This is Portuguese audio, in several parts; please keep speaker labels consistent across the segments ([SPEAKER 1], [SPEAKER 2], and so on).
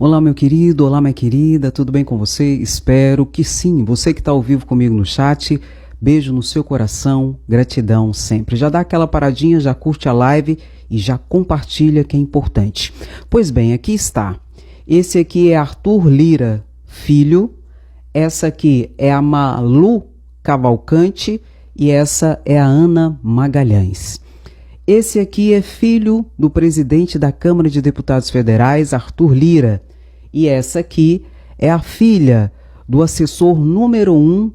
[SPEAKER 1] Olá, meu querido, olá, minha querida, tudo bem com você? Espero que sim. Você que está ao vivo comigo no chat, beijo no seu coração, gratidão sempre. Já dá aquela paradinha, já curte a live e já compartilha, que é importante. Pois bem, aqui está. Esse aqui é Arthur Lira, filho. Essa aqui é a Malu Cavalcante e essa é a Ana Magalhães. Esse aqui é filho do presidente da Câmara de Deputados Federais, Arthur Lira. E essa aqui é a filha do assessor número 1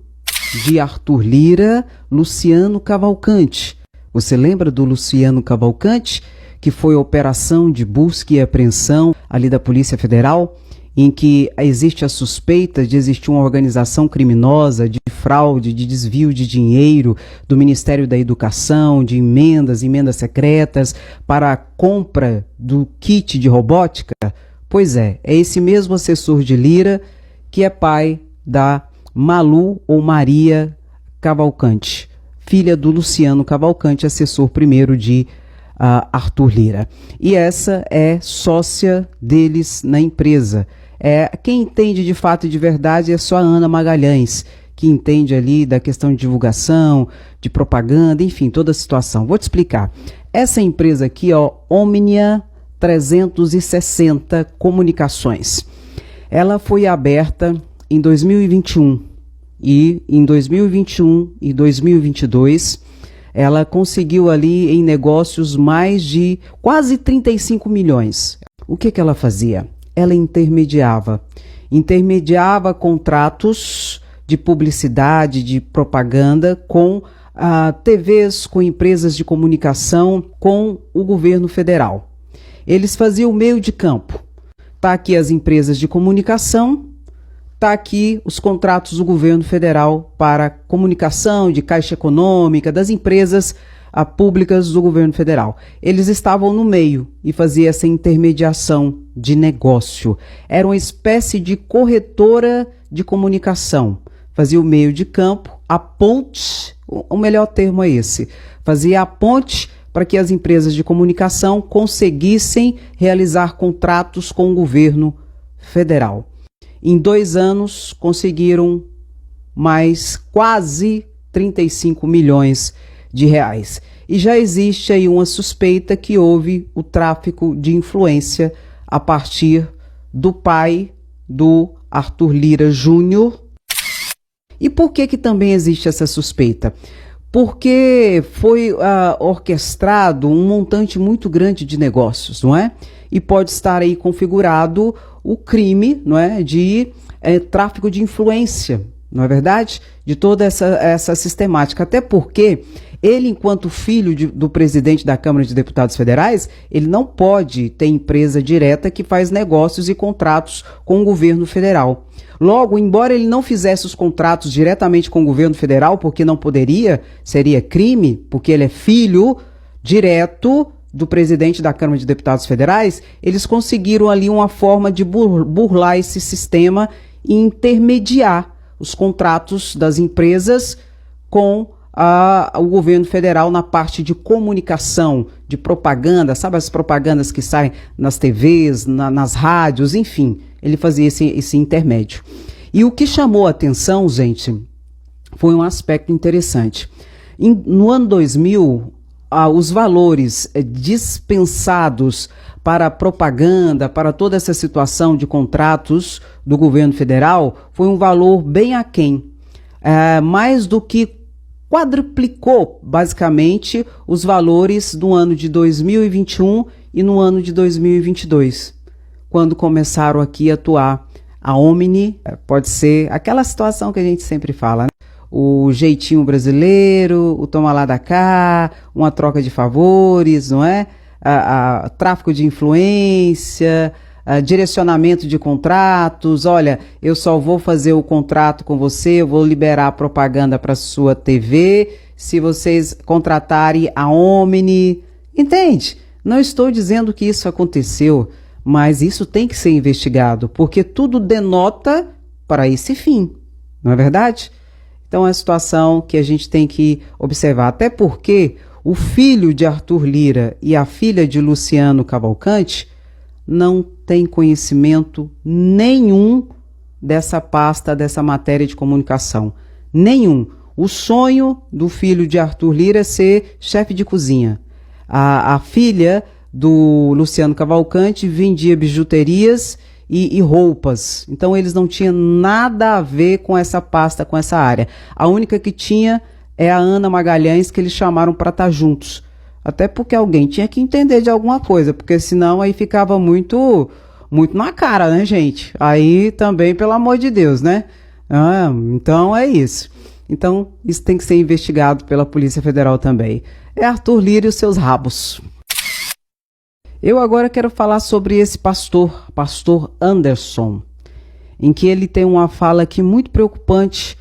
[SPEAKER 1] de Arthur Lira, Luciano Cavalcante. Você lembra do Luciano Cavalcante, que foi a operação de busca e apreensão ali da Polícia Federal, em que existe a suspeita de existir uma organização criminosa de fraude, de desvio de dinheiro do Ministério da Educação, de emendas secretas para a compra do kit de robótica? Pois é esse mesmo assessor de Lira que é pai da Malu ou Maria Cavalcante, filha do Luciano Cavalcante, assessor primeiro de Arthur Lira. E essa é sócia deles na empresa. Quem entende de fato e de verdade é só a Ana Magalhães, que entende ali da questão de divulgação, de propaganda, enfim, toda a situação. Vou te explicar. Essa empresa aqui, Omnia 360 Comunicações, ela foi aberta em 2021 e em 2021 e 2022 ela conseguiu ali em negócios mais de quase 35 milhões. O que ela fazia? Ela intermediava contratos de publicidade, de propaganda com TVs, com empresas de comunicação, com o governo federal. Eles faziam o meio de campo. Está aqui as empresas de comunicação, está aqui os contratos do governo federal para comunicação, de Caixa Econômica, das empresas públicas do governo federal. Eles estavam no meio e faziam essa intermediação de negócio. Era uma espécie de corretora de comunicação. Fazia o meio de campo, a ponte, o melhor termo é esse, fazia a ponte para que as empresas de comunicação conseguissem realizar contratos com o governo federal. Em 2 anos, conseguiram mais quase 35 milhões de reais. E já existe aí uma suspeita que houve o tráfico de influência a partir do pai do Arthur Lira Júnior. E por que também existe essa suspeita? Porque foi orquestrado um montante muito grande de negócios, não é? E pode estar aí configurado o crime, não é, de tráfico de influência, não é verdade? De toda essa sistemática. Até porque ele, enquanto filho do presidente da Câmara de Deputados Federais, ele não pode ter empresa direta que faz negócios e contratos com o governo federal. Logo, embora ele não fizesse os contratos diretamente com o governo federal, porque não poderia, seria crime, porque ele é filho direto do presidente da Câmara de Deputados Federais, eles conseguiram ali uma forma de burlar esse sistema e intermediar os contratos das empresas com o governo federal na parte de comunicação, de propaganda, sabe as propagandas que saem nas TVs, nas rádios, enfim, ele fazia esse intermédio. E o que chamou a atenção, gente, foi um aspecto interessante. No ano 2000, os valores dispensados para propaganda, para toda essa situação de contratos do governo federal, foi um valor bem aquém, mais do que quadruplicou, basicamente, os valores do ano de 2021 e no ano de 2022, quando começaram aqui a atuar a Omni. Pode ser aquela situação que a gente sempre fala, né? O jeitinho brasileiro, o toma lá da cá, uma troca de favores, não é? Tráfico de influência, direcionamento de contratos. Olha, eu só vou fazer o contrato com você, eu vou liberar a propaganda para sua TV se vocês contratarem a Omni. Entende? Não estou dizendo que isso aconteceu, mas isso tem que ser investigado, porque tudo denota para esse fim, não é verdade? Então é uma situação que a gente tem que observar, até porque o filho de Arthur Lira e a filha de Luciano Cavalcante não tem conhecimento nenhum dessa pasta, dessa matéria de comunicação. Nenhum. O sonho do filho de Arthur Lira é ser chefe de cozinha. A filha do Luciano Cavalcante vendia bijuterias e roupas. Então eles não tinham nada a ver com essa pasta, com essa área. A única que tinha é a Ana Magalhães, que eles chamaram para estar juntos. Até porque alguém tinha que entender de alguma coisa, porque senão aí ficava muito na cara, né, gente? Aí também, pelo amor de Deus, né? Então é isso. Então isso tem que ser investigado pela Polícia Federal também. É Arthur Lira e os seus rabos. Eu agora quero falar sobre esse pastor Anderson, em que ele tem uma fala aqui muito preocupante,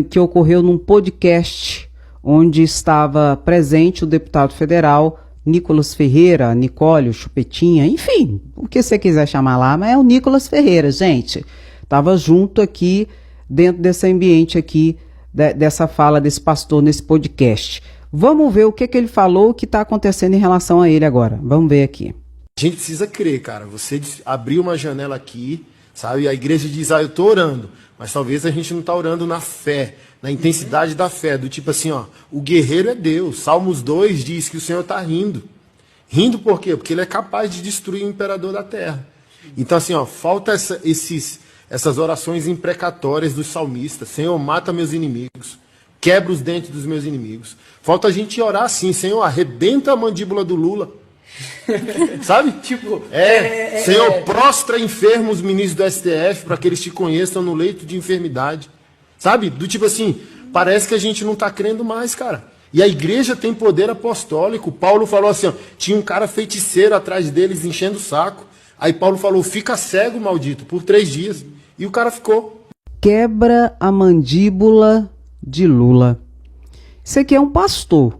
[SPEAKER 1] que ocorreu num podcast onde estava presente o deputado federal Nicolas Ferreira, Nicole, o Chupetinha, enfim, o que você quiser chamar lá, mas é o Nicolas Ferreira, gente. Estava junto aqui, dentro desse ambiente aqui, dessa fala desse pastor nesse podcast. Vamos ver o que ele falou, o que está acontecendo em relação a ele agora. Vamos ver aqui.
[SPEAKER 2] A gente precisa crer, cara. Você abriu uma janela aqui, sabe? A igreja diz, eu estou orando. Mas talvez a gente não está orando na fé, na intensidade da fé. Do tipo assim, o guerreiro é Deus. Salmos 2 diz que o Senhor está rindo. Rindo por quê? Porque ele é capaz de destruir o imperador da terra. Então assim, falta essas orações imprecatórias dos salmistas. Senhor, mata meus inimigos. Quebra os dentes dos meus inimigos. Falta a gente orar assim, Senhor, arrebenta a mandíbula do Lula. Sabe? Senhor, prostra enfermos ministros do STF para que eles te conheçam no leito de enfermidade. Sabe? Do tipo assim, parece que a gente não está crendo mais, cara. E a igreja tem poder apostólico. Paulo falou assim, tinha um cara feiticeiro atrás deles enchendo o saco. Aí Paulo falou, fica cego, maldito, por 3 dias. E o cara ficou.
[SPEAKER 1] Quebra a mandíbula de Lula. Isso aqui é um pastor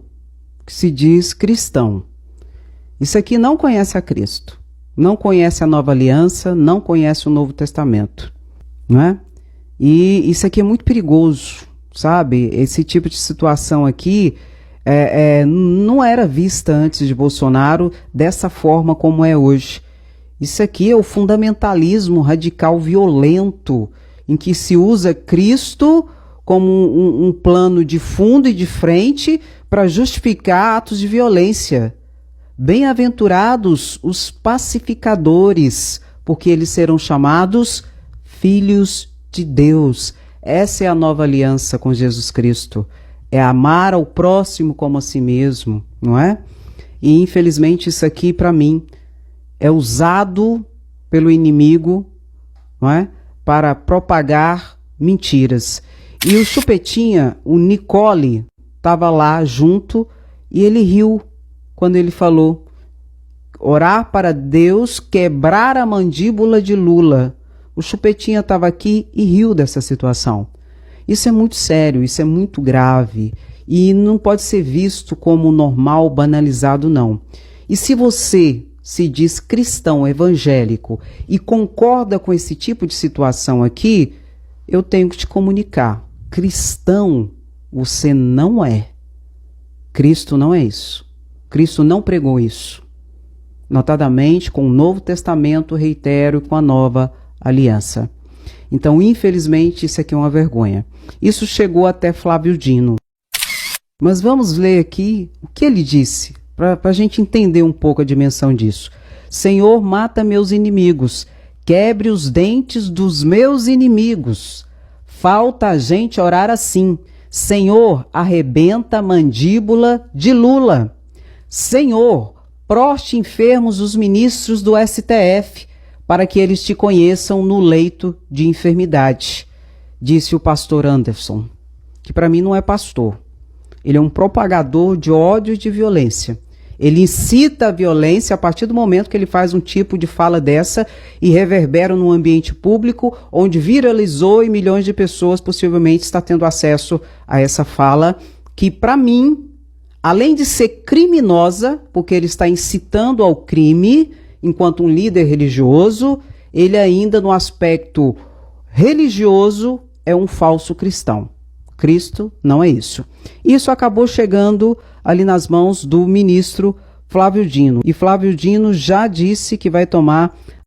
[SPEAKER 1] que se diz cristão. Isso aqui não conhece a Cristo, não conhece a Nova Aliança, não conhece o Novo Testamento, não é? E isso aqui é muito perigoso, sabe? Esse tipo de situação aqui não era vista antes de Bolsonaro dessa forma como é hoje. Isso aqui é o fundamentalismo radical violento, em que se usa Cristo como um plano de fundo e de frente para justificar atos de violência. Bem-aventurados os pacificadores, porque eles serão chamados filhos de Deus. Essa é a nova aliança com Jesus Cristo. É amar ao próximo como a si mesmo, não é? E infelizmente isso aqui, para mim, é usado pelo inimigo, não é? Para propagar mentiras. E o Chupetinha, o Nicole, estava lá junto e ele riu quando ele falou orar para Deus quebrar a mandíbula de Lula. O Chupetinha estava aqui e riu dessa situação. Isso é muito sério, isso é muito grave e não pode ser visto como normal, banalizado, não. E se você se diz cristão evangélico e concorda com esse tipo de situação aqui, eu tenho que te comunicar. Cristão você não é. Cristo não é isso. Cristo não pregou isso. Notadamente com o Novo Testamento, reitero, com a Nova Aliança. Então, infelizmente, isso aqui é uma vergonha. Isso chegou até Flávio Dino. Mas vamos ler aqui o que ele disse, para a gente entender um pouco a dimensão disso. Senhor, mata meus inimigos, quebre os dentes dos meus inimigos. Falta a gente orar assim. Senhor, arrebenta a mandíbula de Lula. Senhor, proste enfermos os ministros do STF, para que eles te conheçam no leito de enfermidade, disse o pastor Anderson, que para mim não é pastor. Ele é um propagador de ódio e de violência. Ele incita a violência a partir do momento que ele faz um tipo de fala dessa e reverbera num ambiente público onde viralizou e milhões de pessoas possivelmente estão tendo acesso a essa fala que, para mim, além de ser criminosa, porque ele está incitando ao crime enquanto um líder religioso, ele ainda no aspecto religioso é um falso cristão. Cristo não é isso. Isso acabou chegando ali nas mãos do ministro Flávio Dino. E Flávio Dino já disse que vai tomar